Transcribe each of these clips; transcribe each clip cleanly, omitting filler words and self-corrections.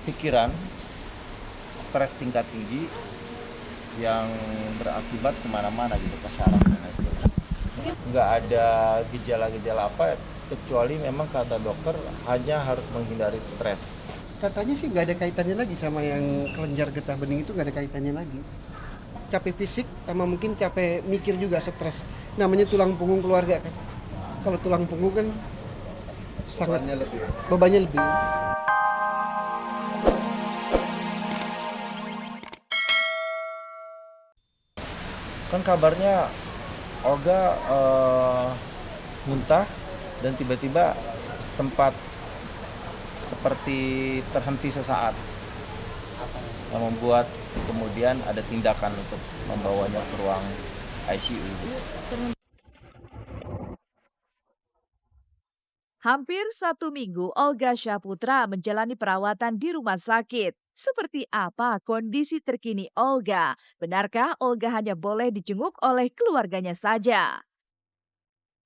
pikiran, stres tingkat tinggi yang berakibat kemana-mana gitu, ke saraf dan lain sebagainya. Nggak ada gejala-gejala apa, kecuali memang kata dokter hanya harus menghindari stres. Katanya sih nggak ada kaitannya lagi sama yang kelenjar getah bening, itu nggak ada kaitannya lagi. Capek fisik sama mungkin capek mikir juga, stres. Namanya tulang punggung keluarga kan. Kalau tulang punggung kan sangat bebannya lebih. Kan kabarnya Olga muntah dan tiba-tiba sempat seperti terhenti sesaat, yang membuat kemudian ada tindakan untuk membawanya ke ruang ICU. Hampir 1 minggu Olga Syaputra menjalani perawatan di rumah sakit. Seperti apa kondisi terkini Olga? Benarkah Olga hanya boleh dijenguk oleh keluarganya saja?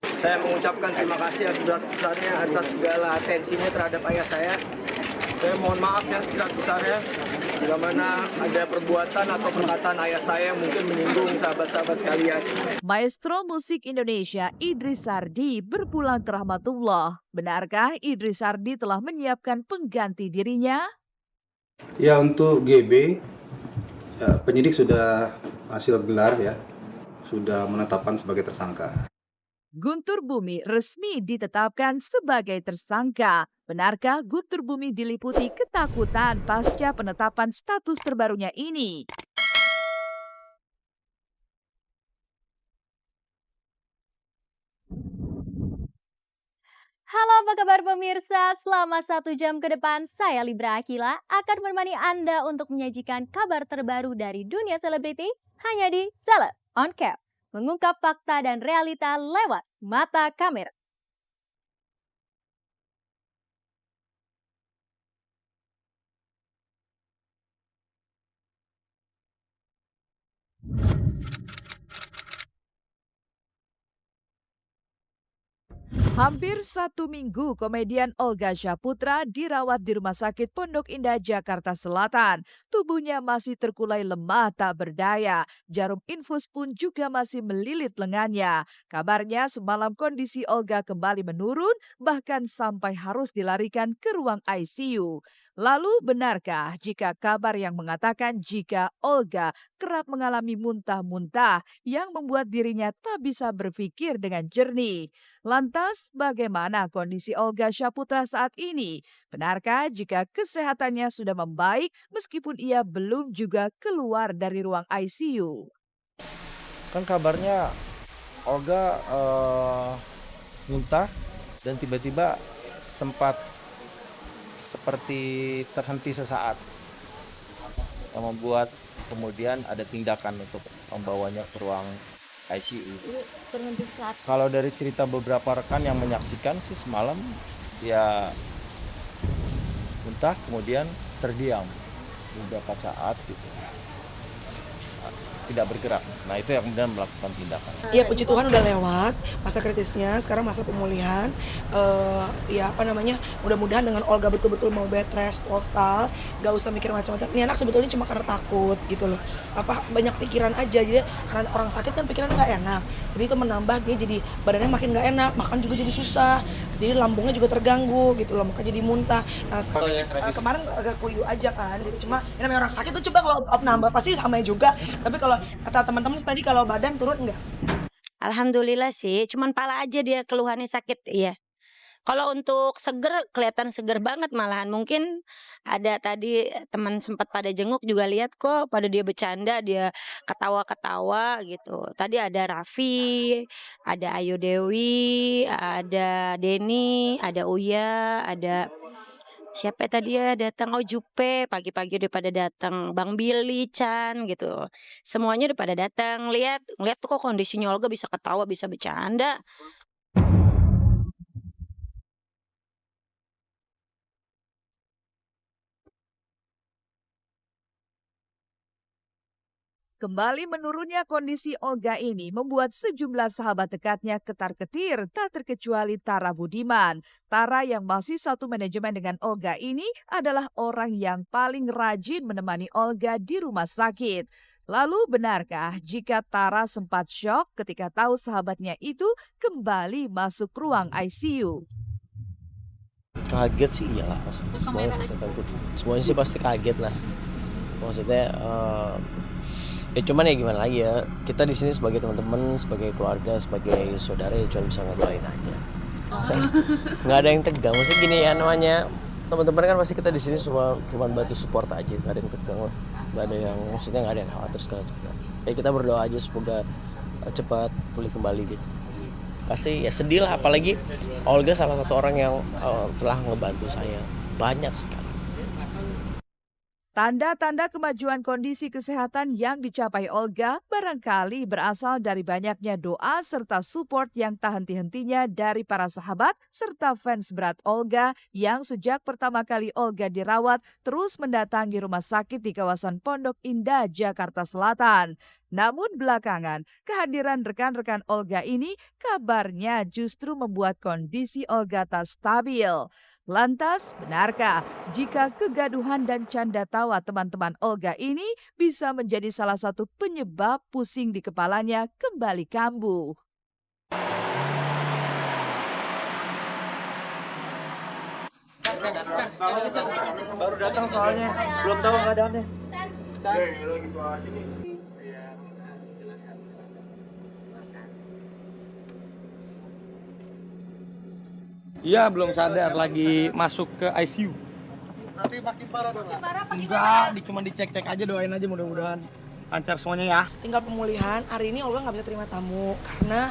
Saya mengucapkan terima kasih sebesar-besarnya atas segala atensinya terhadap ayah saya. Saya mohon maaf yang sebesar-besarnya bila mana ada perbuatan atau perkataan ayah saya yang mungkin menyinggung sahabat-sahabat sekalian. Maestro musik Indonesia Idris Sardi berpulang ke rahmatullah. Benarkah Idris Sardi telah menyiapkan pengganti dirinya? Ya, untuk GB, ya, penyidik sudah hasil gelar ya, sudah menetapkan sebagai tersangka. Guntur Bumi resmi ditetapkan sebagai tersangka. Benarkah Guntur Bumi diliputi ketakutan pasca penetapan status terbarunya ini? Halo, apa kabar pemirsa? Selama 1 jam ke depan, saya Libra Akila akan menemani Anda untuk menyajikan kabar terbaru dari dunia selebriti hanya di Celeb On Cap. Mengungkap fakta dan realita lewat mata kamera. Hampir 1 minggu komedian Olga Syaputra dirawat di Rumah Sakit Pondok Indah, Jakarta Selatan. Tubuhnya masih terkulai lemah tak berdaya. Jarum infus pun juga masih melilit lengannya. Kabarnya semalam kondisi Olga kembali menurun, bahkan sampai harus dilarikan ke ruang ICU. Lalu benarkah jika kabar yang mengatakan jika Olga kerap mengalami muntah-muntah yang membuat dirinya tak bisa berpikir dengan jernih? Lantas, bagaimana kondisi Olga Syaputra saat ini? Benarkah jika kesehatannya sudah membaik meskipun ia belum juga keluar dari ruang ICU? Kan kabarnya Olga muntah dan tiba-tiba sempat seperti terhenti sesaat, yang membuat kemudian ada tindakan untuk membawanya ke ruang ICU. Kalau dari cerita beberapa rekan yang menyaksikan sih semalam, ya muntah kemudian terdiam beberapa saat gitu, tidak bergerak. Nah itu yang kemudian melakukan tindakan. Ya puji Tuhan udah lewat masa kritisnya, sekarang masa pemulihan. Ya apa namanya, mudah-mudahan dengan Olga betul-betul mau bed rest total, gak usah mikir macam-macam. Ini anak sebetulnya cuma karena takut gitu loh. Apa banyak pikiran aja, jadi karena orang sakit kan pikiran nggak enak. Jadi itu menambah dia jadi badannya makin nggak enak, makan juga jadi susah. Jadi lambungnya juga terganggu gitu loh, makanya jadi muntah. Nah kemarin agak kuyu aja kan, gitu. Cuma ini namanya orang sakit tuh coba kalau op nambah pasti sama juga. Tapi kalau kata teman-teman tadi kalau badan turun enggak? Alhamdulillah sih, cuman pala aja dia keluhannya sakit, iya. Kalau untuk seger, kelihatan seger banget malahan. Mungkin ada tadi teman sempat pada jenguk juga lihat kok pada dia bercanda, dia ketawa-ketawa gitu. Tadi ada Raffi, ada Ayu Dewi, ada Denny, ada Uya, ada siapa tadi ya datang, oh Jupe, pagi-pagi udah pada datang, Bang Billy, Chan gitu. Semuanya udah pada datang. Lihat tuh kok kondisinya Olga bisa ketawa, bisa bercanda. Kembali menurunnya kondisi Olga ini membuat sejumlah sahabat dekatnya ketar-ketir, tak terkecuali Tara Budiman. Tara yang masih satu manajemen dengan Olga ini adalah orang yang paling rajin menemani Olga di rumah sakit. Lalu benarkah jika Tara sempat syok ketika tahu sahabatnya itu kembali masuk ruang ICU? Kaget sih iyalah pasti. Semuanya sih pasti kaget lah. Maksudnya ya cuman ya gimana lagi ya, kita di sini sebagai teman-teman, sebagai keluarga, sebagai saudara ya cuma bisa ngedoain aja. Nggak ada yang tegang, maksudnya gini ya, namanya teman-teman kan pasti kita di sini cuma bantu support aja, nggak ada yang tegang lah, nggak ada yang maksudnya nggak ada yang khawatir segala juga. Ya kita berdoa aja semoga cepat pulih kembali gitu. Pasti ya sedih lah, apalagi Olga salah satu orang yang telah ngebantu saya banyak sekali. Tanda-tanda kemajuan kondisi kesehatan yang dicapai Olga barangkali berasal dari banyaknya doa serta support yang tak henti-hentinya dari para sahabat serta fans berat Olga yang sejak pertama kali Olga dirawat terus mendatangi rumah sakit di kawasan Pondok Indah, Jakarta Selatan. Namun belakangan, kehadiran rekan-rekan Olga ini kabarnya justru membuat kondisi Olga tak stabil. Lantas, benarkah jika kegaduhan dan canda tawa teman-teman Olga ini bisa menjadi salah satu penyebab pusing di kepalanya kembali kambuh? Baru datang soalnya, belum tahu keadaannya. Iya, belum sadar, lagi masuk ke ICU. Berarti makin parah dong. Enggak, cuma dicek-cek aja, doain aja mudah-mudahan lancar semuanya ya. Tinggal pemulihan. Hari ini Olga nggak bisa terima tamu karena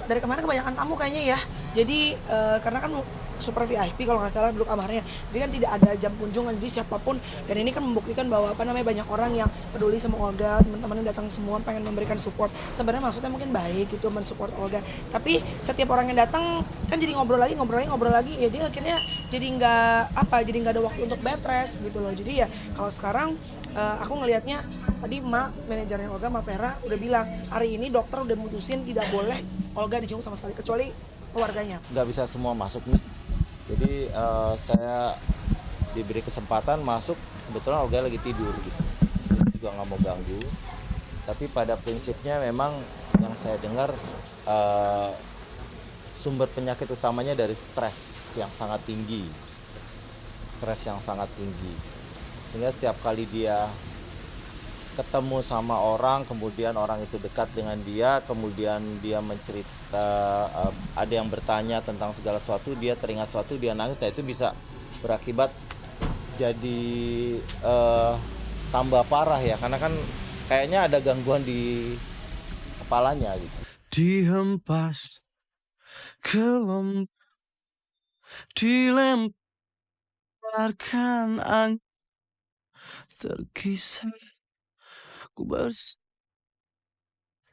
dari kemarin kebanyakan tamu kayaknya ya. Jadi karena kan super VIP kalau nggak salah duduk kamarnya. Jadi kan tidak ada jam kunjungan, jadi siapapun. Dan ini kan membuktikan bahwa banyak orang yang peduli sama Olga, teman-teman yang datang semua pengen memberikan support. Sebenarnya maksudnya mungkin baik gitu mensupport Olga. Tapi setiap orang yang datang kan jadi ngobrol lagi. Ya dia akhirnya jadi nggak ada waktu untuk bed rest gitu loh. Jadi ya kalau sekarang aku ngelihatnya tadi manajernya Olga, Vera udah bilang hari ini dokter udah mutusin tidak boleh Olga dijenguk sama sekali kecuali keluarganya. Nggak bisa semua masuk nih. Jadi saya diberi kesempatan masuk, kebetulan Olga lagi tidur gitu. Jadi juga nggak mau ganggu. Tapi pada prinsipnya memang yang saya dengar sumber penyakit utamanya dari stres yang sangat tinggi. Sehingga setiap kali dia ketemu sama orang, kemudian orang itu dekat dengan dia, kemudian dia mencerita, ada yang bertanya tentang segala sesuatu, dia teringat sesuatu, dia nangis, nah itu bisa berakibat jadi tambah parah ya, karena kan kayaknya ada gangguan di kepalanya gitu. Dihempas dilemparkan angin terkisah.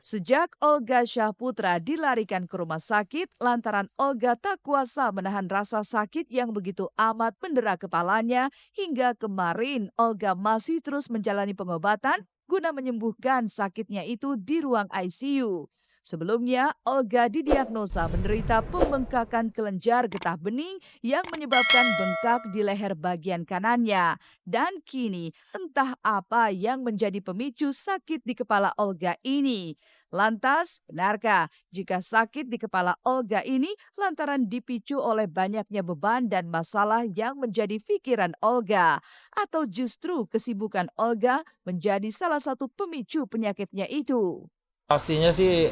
Sejak Olga Syahputra dilarikan ke rumah sakit lantaran Olga tak kuasa menahan rasa sakit yang begitu amat mendera kepalanya, hingga kemarin Olga masih terus menjalani pengobatan guna menyembuhkan sakitnya itu di ruang ICU. Sebelumnya, Olga didiagnosa menderita pembengkakan kelenjar getah bening yang menyebabkan bengkak di leher bagian kanannya. Dan kini, entah apa yang menjadi pemicu sakit di kepala Olga ini. Lantas, benarkah jika sakit di kepala Olga ini lantaran dipicu oleh banyaknya beban dan masalah yang menjadi pikiran Olga? Atau justru kesibukan Olga menjadi salah satu pemicu penyakitnya itu? Pastinya sih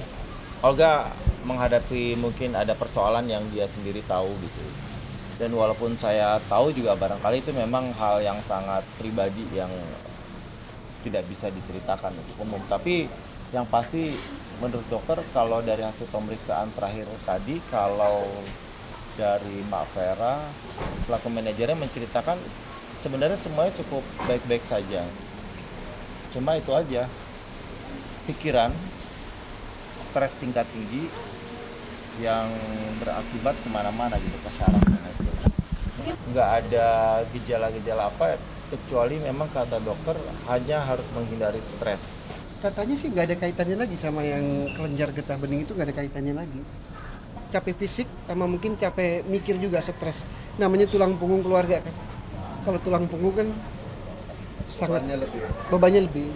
Olga menghadapi mungkin ada persoalan yang dia sendiri tahu gitu. Dan walaupun saya tahu juga barangkali itu memang hal yang sangat pribadi yang tidak bisa diceritakan untuk umum. Tapi yang pasti menurut dokter kalau dari hasil pemeriksaan terakhir tadi, kalau dari Mbak Vera selaku manajernya menceritakan sebenarnya semuanya cukup baik-baik saja. Cuma itu aja, pikiran, stres tingkat tinggi yang berakibat kemana-mana gitu, ke saraf dan lain sebagainya. Nggak ada gejala-gejala apa, kecuali memang kata dokter hanya harus menghindari stres. Katanya sih nggak ada kaitannya lagi sama yang kelenjar getah bening itu, nggak ada kaitannya lagi. Capek fisik sama mungkin capek mikir juga, stres. Namanya tulang punggung keluarga kan. Kalau tulang punggung kan sangat bebannya lebih.